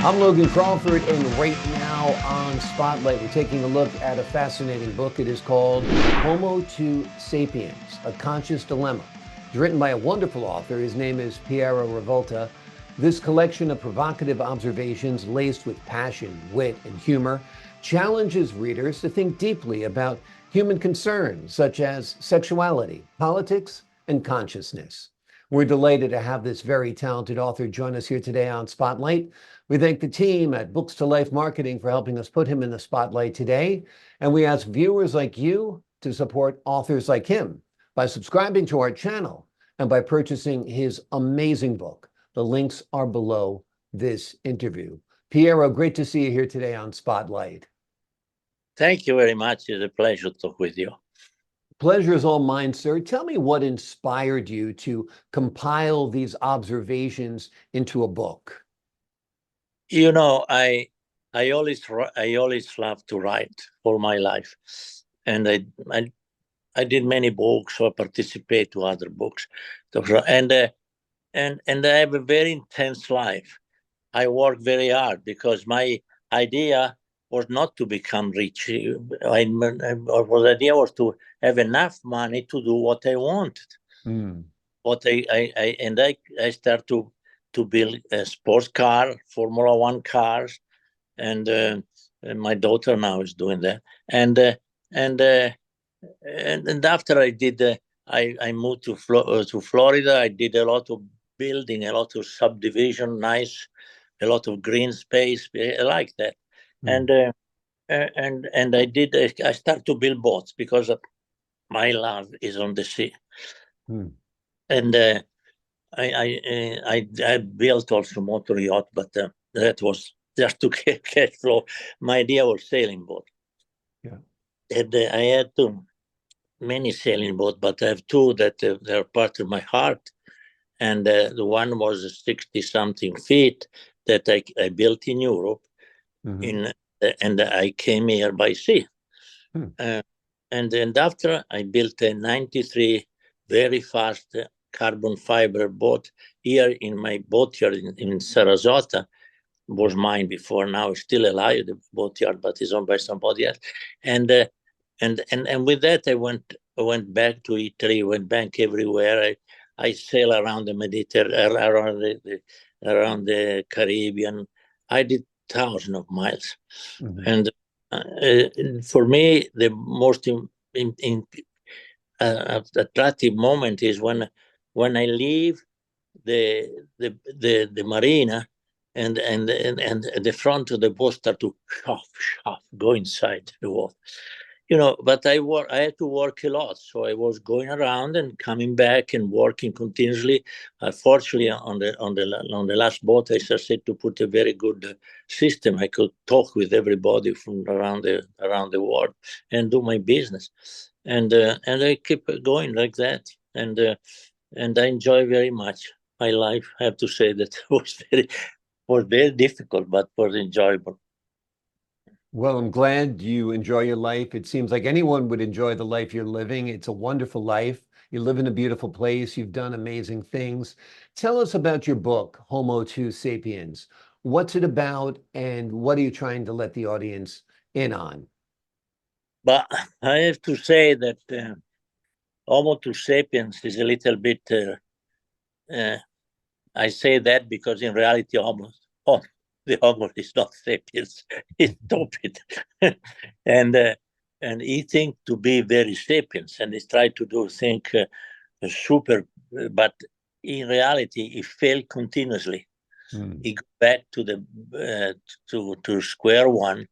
I'm Logan Crawford, and right now on Spotlight, we're taking a look at a fascinating book. It is called Homo to Sapiens, A Conscious Dilemma. It's written by a wonderful author. His name is Piero Rivolta. This collection of provocative observations laced with passion, wit, and humor challenges readers to think deeply about human concerns such as sexuality, politics, and consciousness. We're delighted to have this very talented author join us here today on Spotlight. We thank the team at Books to Life Marketing for helping us put him in the spotlight today. And we ask viewers like you to support authors like him by subscribing to our channel and by purchasing his amazing book. The links are below this interview. Piero, great to see you here today on Spotlight. Thank you very much. It's a pleasure to talk with you. Pleasure is all mine, sir. Tell me what inspired you to compile these observations into a book. You know, I always love to write all my life, and I did many books or participate to other books, and I have a very intense life. I work very hard because my idea was not to become rich. The idea was to have enough money to do what I wanted. What I start to build a sports car, Formula One cars, and my daughter now is doing that. And after I did, I moved to Florida. I did a lot of building, a lot of subdivision, nice, a lot of green space. I like that. And I start to build boats because my love is on the sea. And I built also motor yacht, but that was just to get cash flow. My idea was sailing boat. Yeah. And I had many sailing boats, but I have two that they're part of my heart. And the one was 60-something feet that I built in Europe, and I came here by sea. And then after I built a 93 very fast carbon fiber boat here in my boatyard in Sarasota. Was mine before. Now it's still alive, the boatyard, but it's owned by somebody else. And with that I went back to Italy, went back everywhere. I sail around the Mediterranean, around the Caribbean. I did thousands of miles. And for me, the most attractive moment is when I leave the marina and the front of the boat start to go inside the water. But I had to work a lot, so I was going around and coming back and working continuously. Fortunately, on the last boat, I started to put a very good system. I could talk with everybody from around the world and do my business, and I keep going like that, and I enjoy very much my life. I have to say that it was very difficult, but was enjoyable. Well, I'm glad you enjoy your life. It seems like anyone would enjoy the life you're living. It's a wonderful life. You live in a beautiful place. You've done amazing things. Tell us about your book, Homo to Sapiens. What's it about, and what are you trying to let the audience in on? But I have to say that Homo to Sapiens is a little bit, I say that because in reality, the Homo is not sapiens, he's stupid. and he thinks to be very sapiens, and he's trying to think super, but in reality, he failed continuously. He go back to the to square one,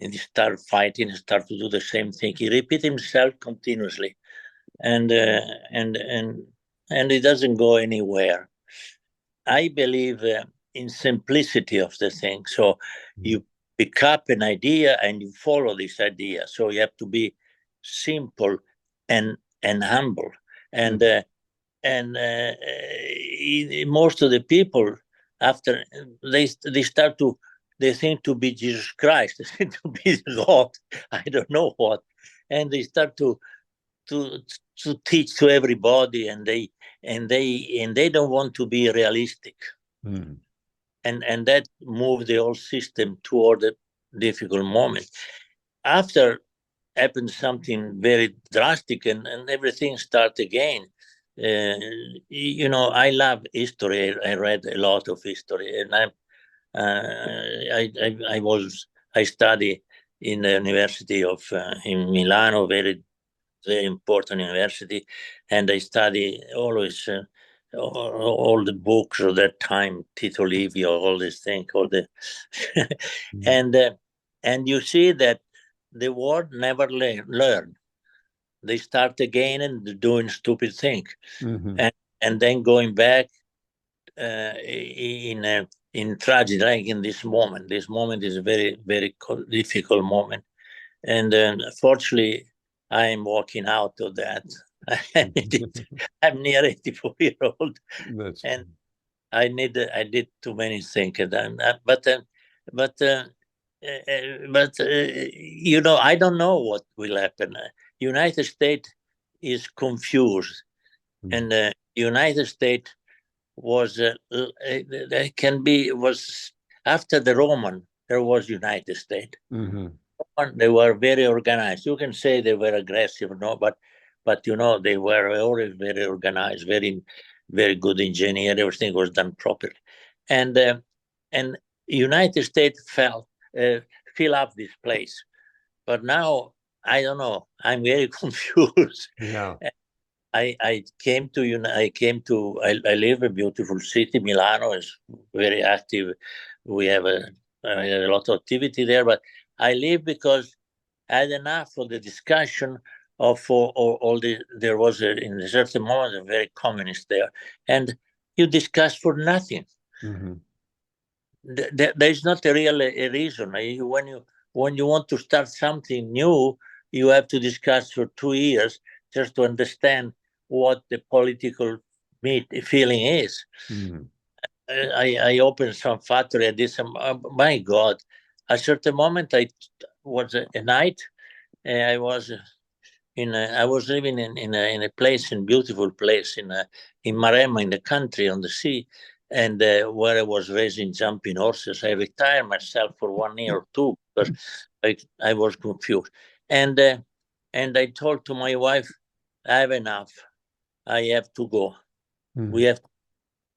and he start fighting, start to do the same thing. He repeat himself continuously, and it doesn't go anywhere. I believe in simplicity of the thing. So you pick up an idea and you follow this idea. So you have to be simple and humble. And most of the people, after they think to be Jesus Christ, they think to be God. I don't know what, and they start to teach to everybody, and they don't want to be realistic. and that moved the whole system toward a difficult moment. After happened something very drastic, and everything started again. I love history. I read a lot of history, and I study in the University of in Milano, very important university, and I study always all the books of that time, Tito Livio, all these things, all the and you see that the world never learn. They start again and doing stupid things, and then going back in tragedy, like in this moment. This moment is a very, very difficult moment, and fortunately, I'm walking out of that. I'm near 84 years old, and I did too many things, but I don't know what will happen. United States is confused, and United States was was after the Roman. There was United States. They were very organized. You can say they were aggressive, no, but they were always very organized, very, very good engineer. Everything was done properly, and United States fill up this place. But now I don't know. I'm very confused. Yeah. I live in a beautiful city. Milano is very active. We have a lot of activity there, but I live because I had enough of the discussion of all the. There was in a certain moment a very communist there, and you discuss for nothing. There's not a real reason. When you want to start something new, you have to discuss for 2 years just to understand what the political feeling is. I opened some factory. I did some. My God, at a certain moment, I was a night. I was I was living in a place, in beautiful place in Maremma, in the country, on the sea, and where I was raising jumping horses. I retired myself for 1 year or two because I was confused, and I told to my wife, I have enough. I have to go. We have,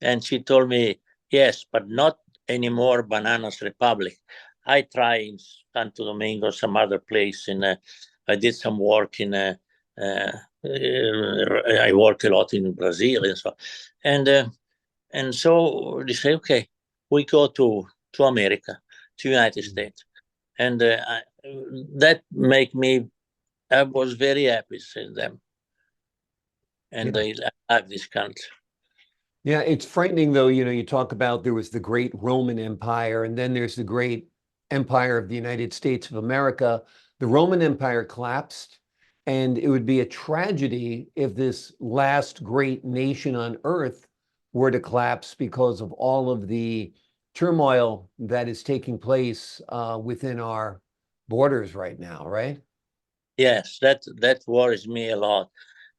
and she told me, yes, but not anymore. Bananas Republic. I try in Santo Domingo, some other place. I did some work in. I worked a lot in Brazil and so, and so they say, okay, we go to America, to United States, and that make me. I was very happy seeing them, and I love this country. Yeah, it's frightening though. You talk about there was the great Roman Empire, and then there's the great Empire of the United States of America. The Roman Empire collapsed, and it would be a tragedy if this last great nation on earth were to collapse because of all of the turmoil that is taking place within our borders right now, right? Yes, that worries me a lot.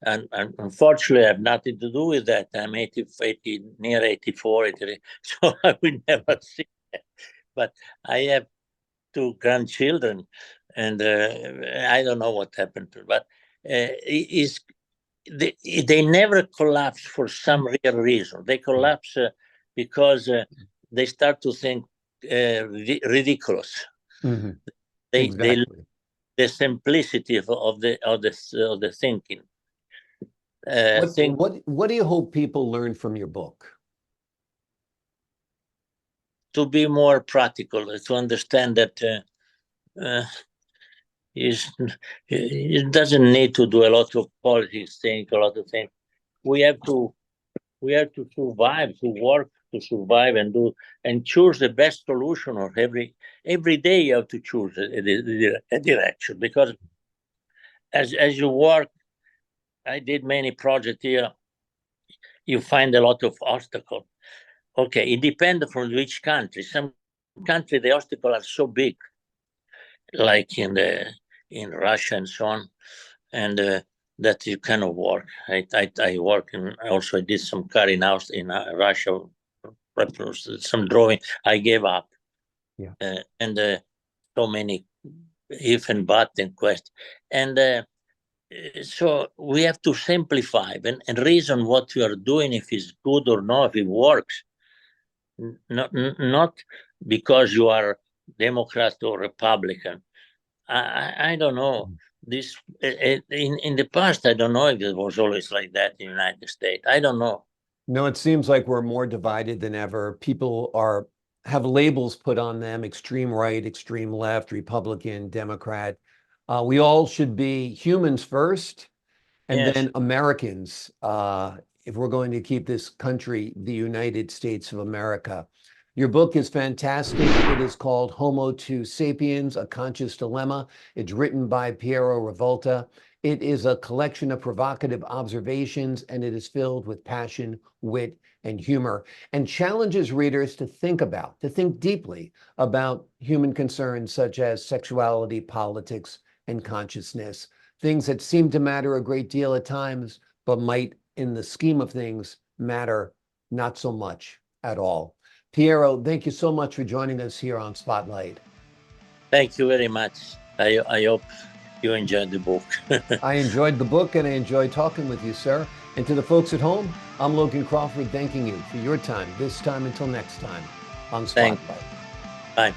And unfortunately, I have nothing to do with that. I'm 80 near 84, 83, so I will never see that. But I have 2 grandchildren, and I don't know what happened to them. But they never collapse for some real reason. They collapse because they start to think ridiculous. Exactly. The simplicity of the thinking. What do you hope people learn from your book? To be more practical, to understand that it doesn't need to do a lot of politics, think a lot of things. We have to survive, to work to survive, and choose the best solution. Or every day you have to choose a direction, because as you work, I did many projects here. You find a lot of obstacles. Okay, it depends from which country. Some country the obstacles are so big, like in Russia and so on, and that you cannot work. I work, and also I did some carrying out in Russia some drawing. I gave up. Yeah. And so many if and but and questions. And so we have to simplify and reason what you are doing, if it's good or not, if it works. Not because you are Democrat or Republican. I don't know. This in the past, I don't know if it was always like that in the United States. I don't know. No, it seems like we're more divided than ever. People have labels put on them: extreme right, extreme left, Republican, Democrat. We all should be humans first, and Yes. then Americans, if we're going to keep this country the United States of America. Your book is fantastic. It is called Homo to Sapiens, A Conscious Dilemma. It's written by Piero Rivolta. It is a collection of provocative observations, and it is filled with passion, wit, and humor, and challenges readers to think deeply about human concerns such as sexuality, politics, and consciousness, things that seem to matter a great deal at times, but might, in the scheme of things, matter not so much at all. Piero, thank you so much for joining us here on Spotlight. Thank you very much. I hope you enjoyed the book. I enjoyed the book, and I enjoyed talking with you, sir. And to the folks at home, I'm Logan Crawford, thanking you for your time, this time until next time on Spotlight. Bye.